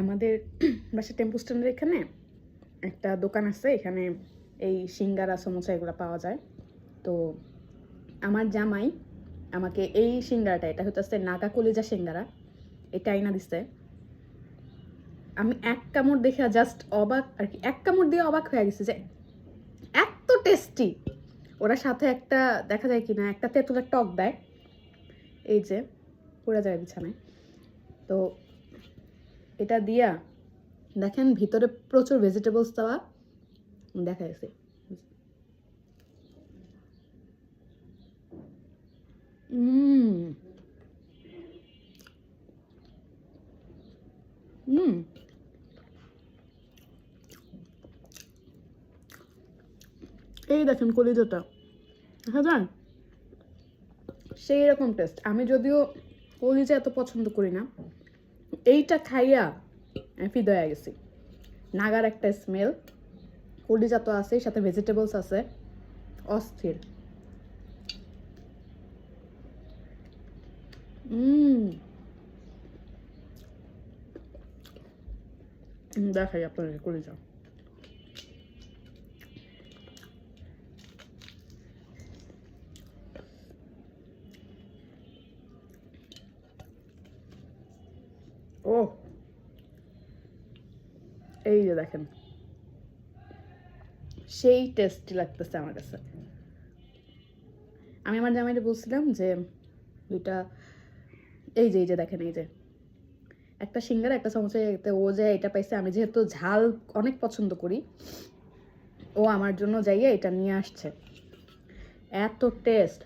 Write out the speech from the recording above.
আমাদের বাসা টেম্পো স্ট্যান্ডের এখানে একটা দোকান আছে, এখানে এই সিঙ্গারা সমোসা এগুলো পাওয়া যায়। তো আমার জামাই আমাকে এই সিঙ্গারাটা, এটা হচ্ছে নাগা কলিজা সিঙ্গারা, এটা আইনা দিছে। আমি এক কামড় দেখে জাস্ট অবাক আর কি, এক কামড় দিয়ে অবাক হয়ে গেছে যে এত টেস্টি। ওরা সাথে একটা দেখা যায় কিনা একটা তেঁতুলের টক দেয়, এই যে পড়ে যায় বিছানায়। তো এটা দিয়া দেখেন ভিতরে প্রচুর ভেজিটেবলস দেওয়া দেখা গেছে। এই দেখেন কলিজাটা দেখা যায়, সেই রকম টেস্ট। আমি যদিও কলিজা এত পছন্দ করি না, এইটা খাইয়া আমি ফিদা হয়ে গেছি। নাগার একটা স্মেল, কলিজা তো আছে, সাথে ভেজিটেবলস আছে, অস্থির। দেখাই আপনাদের কলিজা। ও এই যে দেখেন, সেই টেস্টি লাগতেছে আমার কাছে। আমি আমার জামাইকে বলছিলাম যে দুইটা, এই যে দেখেন, এই যে একটা সিঙ্গারা একটা সমোসা, ও যে এটা পাইছে। আমি যেহেতু ঝাল অনেক পছন্দ করি, ও আমার জন্য যাইয়ে এটা নিয়ে আসছে। এত টেস্ট।